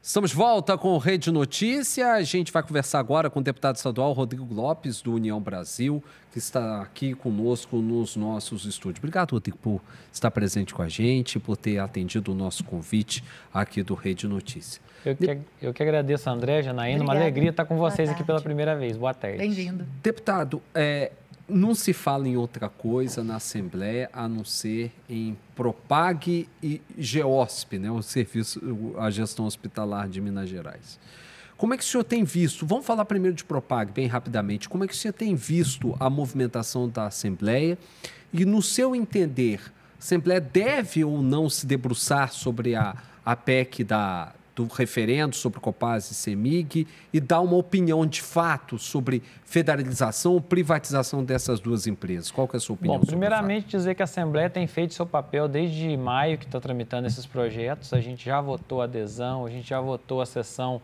Estamos de volta com o Rede Notícia. A gente vai conversar agora com o deputado estadual Rodrigo Lopes, do União Brasil, que está aqui conosco nos nossos estúdios. Obrigado, Rodrigo, por estar presente com a gente, por ter atendido o nosso convite aqui do Rede Notícia. Eu que agradeço, André, Janaína. Uma alegria estar com vocês aqui pela primeira vez. Boa tarde. Bem-vindo. Deputado, não se fala em outra coisa na Assembleia a não ser em Propag e GEOSP, né, a gestão hospitalar de Minas Gerais. Como é que o senhor tem visto? Vamos falar primeiro de Propag, bem rapidamente. Como é que o senhor tem visto a movimentação da Assembleia? E, no seu entender, a Assembleia deve ou não se debruçar sobre a PEC do referendo sobre Copasa e CEMIG e dar uma opinião de fato sobre federalização ou privatização dessas duas empresas? Qual que é a sua opinião? Bom, primeiramente dizer que a Assembleia tem feito seu papel desde maio que está tramitando esses projetos. A gente já votou a adesão, a gente já votou a sessão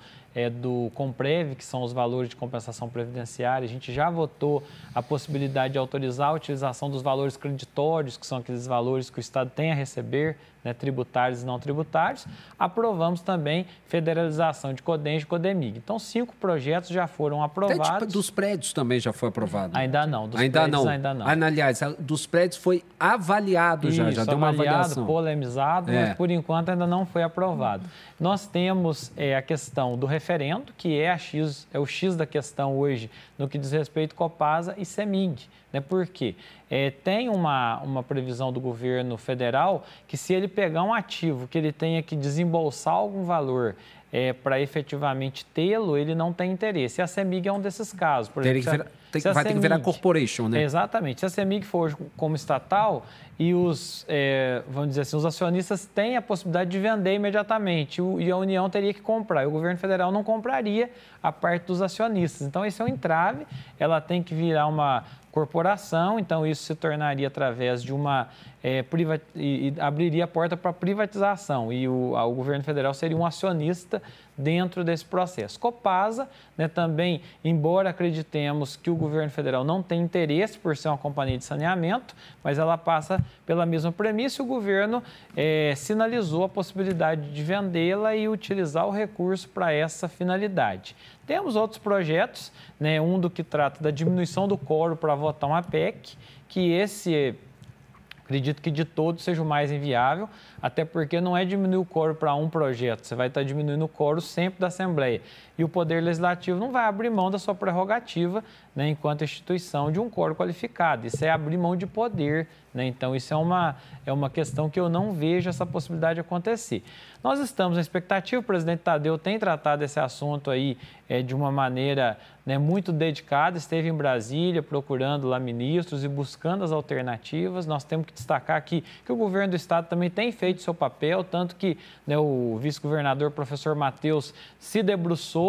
do Comprev, que são os valores de compensação previdenciária. A gente já votou a possibilidade de autorizar a utilização dos valores creditórios, que são aqueles valores que o Estado tem a receber, né, tributários e não tributários. Aprovamos também federalização de CODENS e CODEMIG. Então, 5 projetos já foram aprovados. Até dos prédios também já foi aprovado. Ainda não. Ainda não. Aliás, dos prédios foi avaliado. Isso, já deu uma avaliação. Polemizado, mas por enquanto ainda não foi aprovado. Nós temos a questão do referendo, que é o X da questão hoje no que diz respeito a Copasa e CEMIG. Né? Por quê? Tem uma previsão do governo federal que, se ele pegar um ativo que ele tenha que desembolsar algum valor para efetivamente tê-lo, ele não tem interesse. E a CEMIG é um desses casos. Por exemplo, vai ter que virar corporation, né? Exatamente. Se a CEMIG for como estatal e vamos dizer assim, os acionistas têm a possibilidade de vender imediatamente e a União teria que comprar. E o governo federal não compraria a parte dos acionistas. Então, esse é um entrave. Ela tem que virar uma corporação, então isso se tornaria através de uma e abriria a porta para privatização e o governo federal seria um acionista dentro desse processo. Copasa, né, também, embora acreditemos que o governo federal não tem interesse por ser uma companhia de saneamento, mas ela passa pela mesma premissa e o governo sinalizou a possibilidade de vendê-la e utilizar o recurso para essa finalidade. Temos outros projetos, né, um do que trata da diminuição do quórum para votar uma PEC, que acredito que de todos seja o mais inviável, até porque não é diminuir o quórum para um projeto, você vai estar diminuindo o quórum sempre da Assembleia. E o Poder Legislativo não vai abrir mão da sua prerrogativa, né, enquanto instituição de um quórum qualificado. Isso é abrir mão de poder, né? Então, isso é uma questão que eu não vejo essa possibilidade de acontecer. Nós estamos na expectativa, o presidente Tadeu tem tratado esse assunto aí de uma maneira, né, muito dedicada, esteve em Brasília procurando lá ministros e buscando as alternativas. Nós temos que destacar aqui que o governo do Estado também tem feito seu papel, tanto que, né, o vice-governador, professor Matheus, se debruçou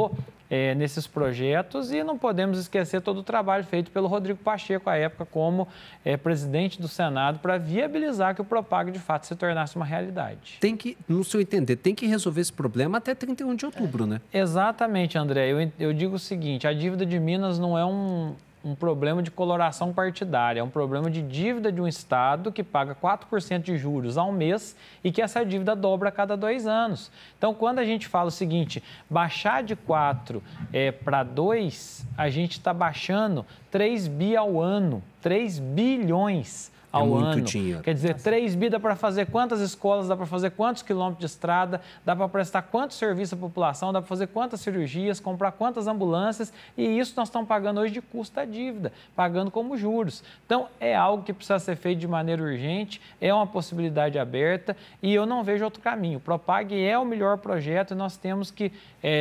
nesses projetos e não podemos esquecer todo o trabalho feito pelo Rodrigo Pacheco, à época, como presidente do Senado, para viabilizar que o Propag, de fato, se tornasse uma realidade. Tem que, no seu entender, tem que resolver esse problema até 31 de outubro, né? Exatamente, André. Eu digo o seguinte, a dívida de Minas não é um problema de coloração partidária, é um problema de dívida de um Estado que paga 4% de juros ao mês e que essa dívida dobra a cada 2 anos. Então, quando a gente fala o seguinte, baixar de 4 para 2, a gente está baixando 3 bi ao ano, 3 bilhões ao ano. Dinheiro. Quer dizer, 3 bi dá para fazer quantas escolas, dá para fazer quantos quilômetros de estrada, dá para prestar quantos serviços à população, dá para fazer quantas cirurgias, comprar quantas ambulâncias, e isso nós estamos pagando hoje de custo da dívida, pagando como juros. Então, é algo que precisa ser feito de maneira urgente, é uma possibilidade aberta e eu não vejo outro caminho. O Propag é o melhor projeto e nós temos que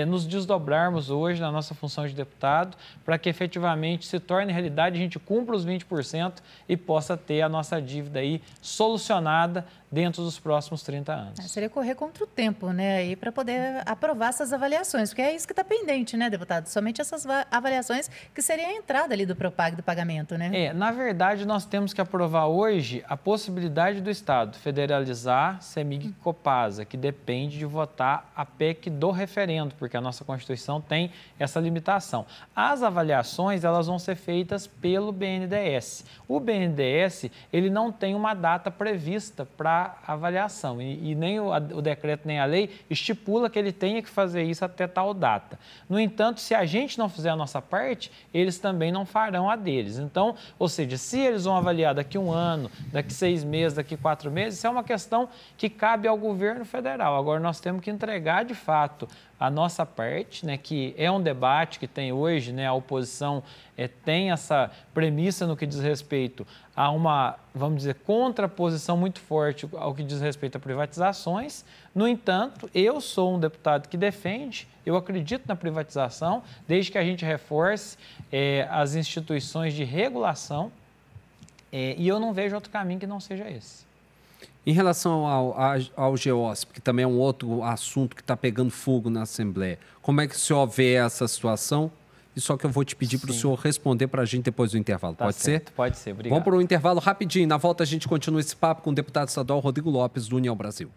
nos desdobrarmos hoje na nossa função de deputado para que efetivamente se torne realidade, a gente cumpra os 20% e possa ter a nossa dívida aí solucionada dentro dos próximos 30 anos. Seria correr contra o tempo, né, aí para poder aprovar essas avaliações, porque é isso que está pendente, né, deputado? Somente essas avaliações que seria a entrada ali do Propag, do pagamento, né? Na verdade, nós temos que aprovar hoje a possibilidade do Estado federalizar CEMIG e Copasa, que depende de votar a PEC do referendo, porque a nossa Constituição tem essa limitação. As avaliações, elas vão ser feitas pelo BNDES. O BNDES, ele não tem uma data prevista para realizar a avaliação. E nem o decreto nem a lei estipula que ele tenha que fazer isso até tal data. No entanto, se a gente não fizer a nossa parte, eles também não farão a deles. Então, ou seja, se eles vão avaliar daqui 1 ano, daqui 6 meses, daqui 4 meses, isso é uma questão que cabe ao governo federal. Agora, nós temos que entregar, de fato, a nossa parte, né, que é um debate que tem hoje, né, a oposição tem essa premissa no que diz respeito a uma, vamos dizer, contraposição muito forte ao que diz respeito a privatizações. No entanto, eu sou um deputado que defende, eu acredito na privatização, desde que a gente reforce as instituições de regulação, e eu não vejo outro caminho que não seja esse. Em relação ao GEOSP, que também é um outro assunto que está pegando fogo na Assembleia, como é que o senhor vê essa situação? E só que eu vou te pedir para o senhor responder para a gente depois do intervalo. Pode ser? Pode ser, obrigado. Vamos para o intervalo rapidinho. Na volta a gente continua esse papo com o deputado estadual Rodrigo Lopes, do União Brasil.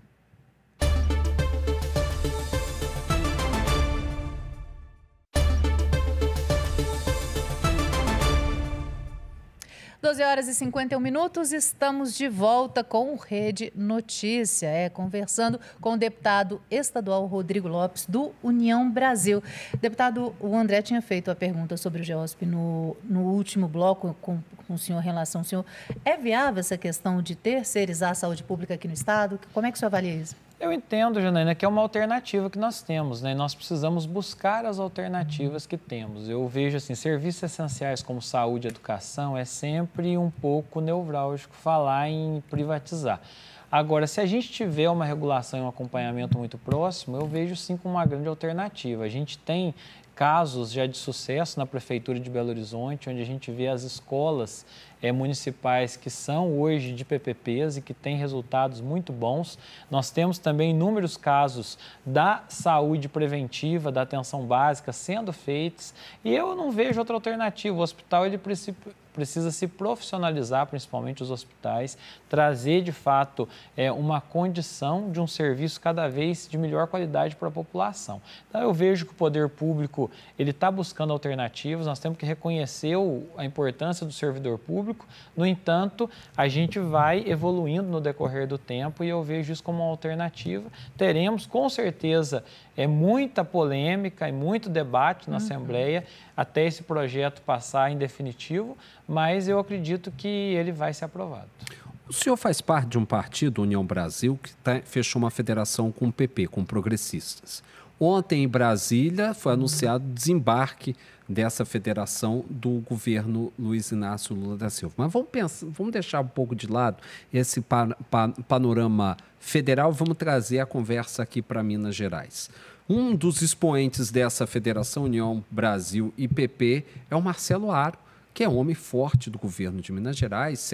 12h51, estamos de volta com o Rede Notícia, conversando com o deputado estadual Rodrigo Lopes, do União Brasil. Deputado, o André tinha feito a pergunta sobre o GEOSP no último bloco com o senhor, em relação ao senhor. É viável essa questão de terceirizar a saúde pública aqui no Estado? Como é que o senhor avalia isso? Eu entendo, Janaína, que é uma alternativa que nós temos, né? Nós precisamos buscar as alternativas que temos. Eu vejo, assim, serviços essenciais como saúde e educação é sempre um pouco nevrálgico falar em privatizar. Agora, se a gente tiver uma regulação e um acompanhamento muito próximo, eu vejo sim como uma grande alternativa. A gente tem casos já de sucesso na Prefeitura de Belo Horizonte, onde a gente vê as escolas municipais que são hoje de PPPs e que têm resultados muito bons. Nós temos também inúmeros casos da saúde preventiva, da atenção básica sendo feitos, e eu não vejo outra alternativa. O hospital ele precisa se profissionalizar, principalmente os hospitais, trazer de fato uma condição de um serviço cada vez de melhor qualidade para a população. Então eu vejo que o poder público ele está buscando alternativas, nós temos que reconhecer a importância do servidor público. No entanto, a gente vai evoluindo no decorrer do tempo e eu vejo isso como uma alternativa. Teremos, com certeza, muita polêmica e muito debate na Assembleia até esse projeto passar em definitivo, mas eu acredito que ele vai ser aprovado. O senhor faz parte de um partido, União Brasil, que fechou uma federação com o PP, com progressistas. Ontem, em Brasília, foi anunciado o desembarque dessa federação do governo Luiz Inácio Lula da Silva. Mas vamos deixar um pouco de lado esse panorama federal, vamos trazer a conversa aqui para Minas Gerais. Um dos expoentes dessa federação, União Brasil e PP, é o Marcelo Aro, que é um homem forte do governo de Minas Gerais,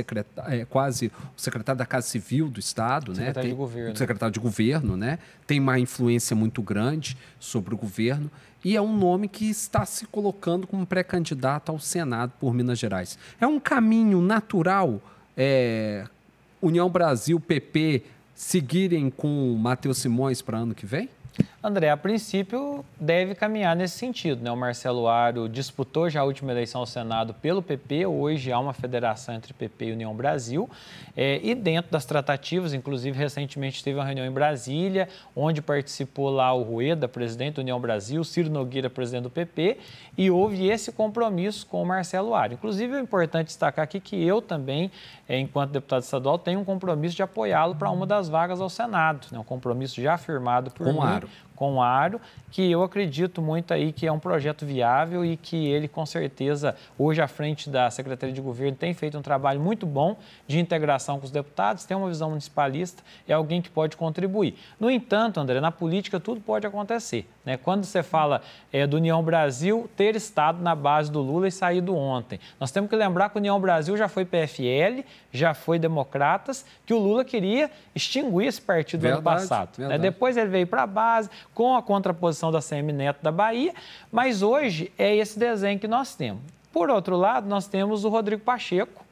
quase o secretário da Casa Civil do Estado, secretário de governo. Secretário de governo, né? Tem uma influência muito grande sobre o governo e é um nome que está se colocando como pré-candidato ao Senado por Minas Gerais. É um caminho natural União Brasil, PP, seguirem com o Matheus Simões para ano que vem? André, a princípio deve caminhar nesse sentido, né? O Marcelo Aro disputou já a última eleição ao Senado pelo PP, hoje há uma federação entre PP e União Brasil, e dentro das tratativas, inclusive recentemente teve uma reunião em Brasília, onde participou lá o Rueda, presidente da União Brasil, Ciro Nogueira, presidente do PP, e houve esse compromisso com o Marcelo Aro. Inclusive é importante destacar aqui que eu também, enquanto deputado estadual, tenho um compromisso de apoiá-lo para uma das vagas ao Senado, né? Um compromisso já firmado por mim. Com o Aro, que eu acredito muito aí que é um projeto viável e que ele, com certeza, hoje à frente da Secretaria de Governo, tem feito um trabalho muito bom de integração com os deputados, tem uma visão municipalista, é alguém que pode contribuir. No entanto, André, na política tudo pode acontecer, né? Quando você fala do União Brasil ter estado na base do Lula e saído ontem, nós temos que lembrar que o União Brasil já foi PFL, já foi Democratas, que o Lula queria extinguir esse partido no ano passado. Né? Depois ele veio para a base, com a contraposição da CM Neto da Bahia, mas hoje é esse desenho que nós temos. Por outro lado, nós temos o Rodrigo Pacheco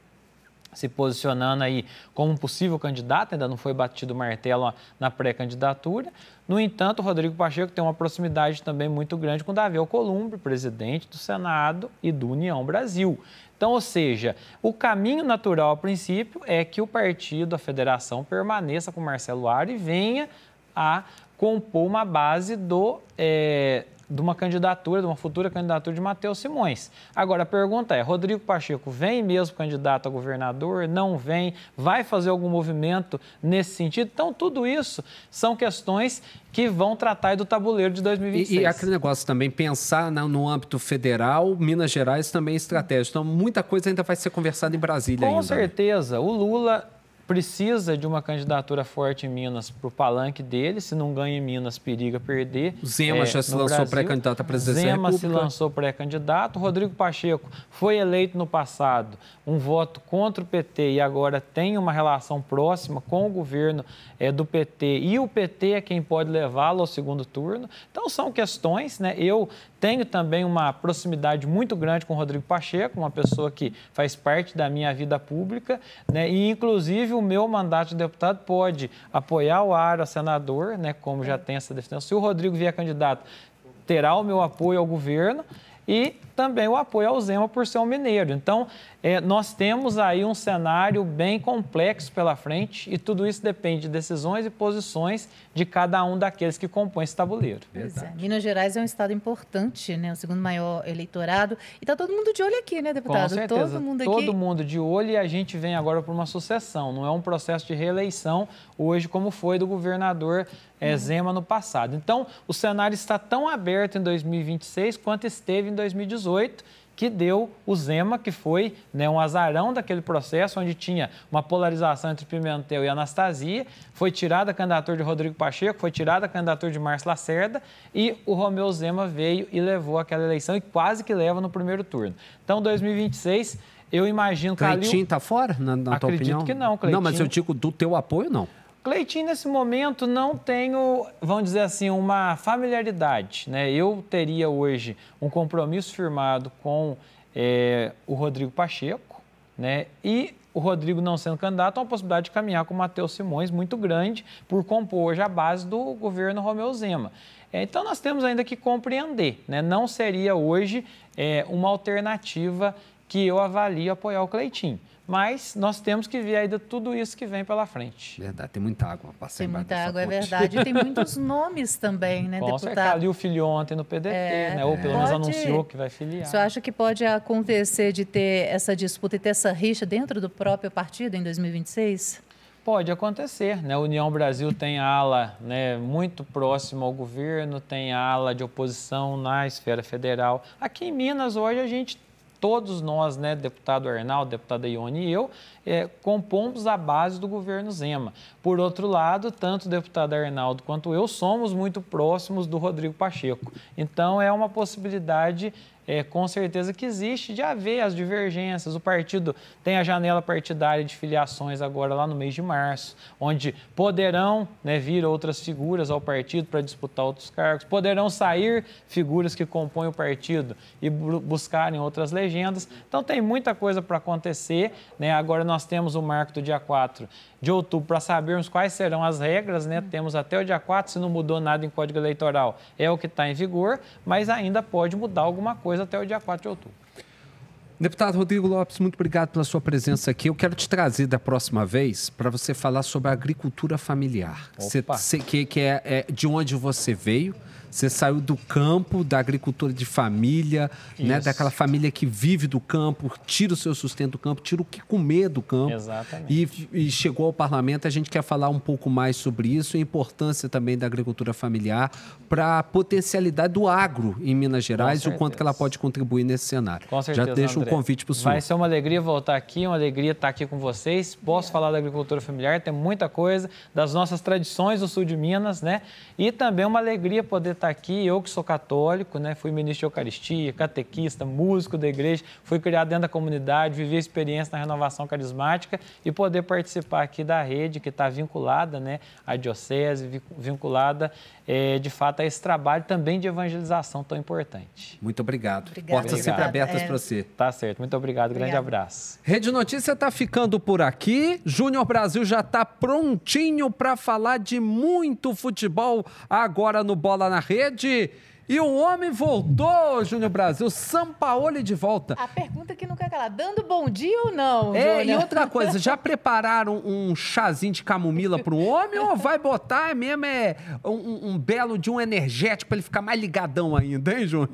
se posicionando aí como um possível candidato, ainda não foi batido o martelo na pré-candidatura. No entanto, o Rodrigo Pacheco tem uma proximidade também muito grande com o Davi Alcolumbre, presidente do Senado e do União Brasil. Então, ou seja, o caminho natural, a princípio, é que o partido, a federação, permaneça com Marcelo Aro e venha a compor uma base de uma candidatura, de uma futura candidatura de Matheus Simões. Agora, a pergunta é, Rodrigo Pacheco vem mesmo candidato a governador? Não vem? Vai fazer algum movimento nesse sentido? Então, tudo isso são questões que vão tratar do tabuleiro de 2026. E aquele negócio também, pensar no âmbito federal, Minas Gerais também é estratégico. Então, muita coisa ainda vai ser conversada em Brasília ainda. Com certeza. O Lula precisa de uma candidatura forte em Minas para o palanque dele. Se não ganha em Minas, periga perder. O Zema já se lançou pré-candidato à presidência da República. Zema se lançou pré-candidato. Rodrigo Pacheco foi eleito no passado, um voto contra o PT e agora tem uma relação próxima com o governo do PT. E o PT é quem pode levá-lo ao segundo turno. Então, são questões, né? Eu tenho também uma proximidade muito grande com o Rodrigo Pacheco, uma pessoa que faz parte da minha vida pública, né? E, inclusive, o meu mandato de deputado pode apoiar o Aro a senador, né? Como já tem essa definição. Se o Rodrigo vier candidato, terá o meu apoio ao governo e também o apoio ao Zema por ser um mineiro. Então, nós temos aí um cenário bem complexo pela frente e tudo isso depende de decisões e posições de cada um daqueles que compõem esse tabuleiro. Minas Gerais é um estado importante, né? O segundo maior eleitorado. E está todo mundo de olho aqui, né, deputado? Com certeza. Todo mundo de olho e a gente vem agora por uma sucessão. Não é um processo de reeleição hoje como foi do governador Zema no passado. Então, o cenário está tão aberto em 2026 quanto esteve em 2018, que deu o Zema, que foi, né, um azarão daquele processo, onde tinha uma polarização entre Pimentel e Anastasia, foi tirada a candidatura de Rodrigo Pacheco, foi tirada a candidatura de Márcio Lacerda e o Romeu Zema veio e levou aquela eleição e quase que leva no primeiro turno. Então, 2026, eu imagino que Cleitinho está fora, na tua opinião? Acredito que não, Cleitinho. Não, mas eu digo do teu apoio, não. Cleitinho, nesse momento, não tenho, vamos dizer assim, uma familiaridade, né? Eu teria hoje um compromisso firmado com o Rodrigo Pacheco, né? E o Rodrigo não sendo candidato, há uma possibilidade de caminhar com o Matheus Simões muito grande por compor hoje a base do governo Romeu Zema. Então, nós temos ainda que compreender, né? Não seria hoje uma alternativa que eu avalio apoiar o Cleitinho. Mas nós temos que ver ainda tudo isso que vem pela frente. Verdade, tem muita água. Tem muita água, é verdade. E tem muitos nomes também, né, deputado? Você Calil filiou ontem no PDT, né? Ou pelo menos anunciou que vai filiar. Você acha que pode acontecer de ter essa disputa e ter essa rixa dentro do próprio partido em 2026? Pode acontecer, né? A União Brasil tem a ala, né, muito próxima ao governo, tem a ala de oposição na esfera federal. Aqui em Minas, hoje, todos nós, né, deputado Arnaldo, deputada Ione e eu, compomos a base do governo Zema. Por outro lado, tanto o deputado Arnaldo quanto eu somos muito próximos do Rodrigo Pacheco. Então, é uma possibilidade, com certeza, que existe de haver as divergências. O partido tem a janela partidária de filiações agora lá no mês de março, onde poderão, né, vir outras figuras ao partido para disputar outros cargos, poderão sair figuras que compõem o partido e buscarem outras legendas. Então, tem muita coisa para acontecer, né? Agora nós temos o marco do dia 4 de outubro para sabermos quais serão as regras, né? Temos até o dia 4, se não mudou nada em Código Eleitoral, é o que está em vigor, mas ainda pode mudar alguma coisa até o dia 4 de outubro. Deputado Rodrigo Lopes, muito obrigado pela sua presença aqui. Eu quero te trazer da próxima vez para você falar sobre a agricultura familiar, que é de onde você veio. Você saiu do campo, da agricultura de família, né? Daquela família que vive do campo, tira o seu sustento do campo, tira o que comer do campo. Exatamente. E chegou ao parlamento, a gente quer falar um pouco mais sobre isso, a importância também da agricultura familiar para a potencialidade do agro em Minas Gerais e o quanto que ela pode contribuir nesse cenário. Com certeza, já deixo André, um convite para o senhor. Vai ser uma alegria voltar aqui, uma alegria estar aqui com vocês. Posso falar da agricultura familiar, tem muita coisa, das nossas tradições do sul de Minas, né? E também uma alegria poder estar aqui, eu que sou católico, né? Fui ministro de Eucaristia, catequista, músico da igreja, fui criado dentro da comunidade, vivi a experiência na renovação carismática e poder participar aqui da rede que está vinculada, né, à diocese, vinculada, de fato, a esse trabalho também de evangelização tão importante. Muito obrigado. Portas sempre abertas para você. Tá certo, muito obrigado, grande abraço. Rede Notícia está ficando por aqui. Júnior Brasil já está prontinho para falar de muito futebol agora no Bola na Rede. E o homem voltou, Júnior Brasil. Sampaoli de volta. A pergunta que não quer calar, dando bom dia ou não, E Júnior? outra coisa, já prepararam um chazinho de camomila pro homem ou vai botar mesmo um belo de um energético pra ele ficar mais ligadão ainda, hein, Júnior?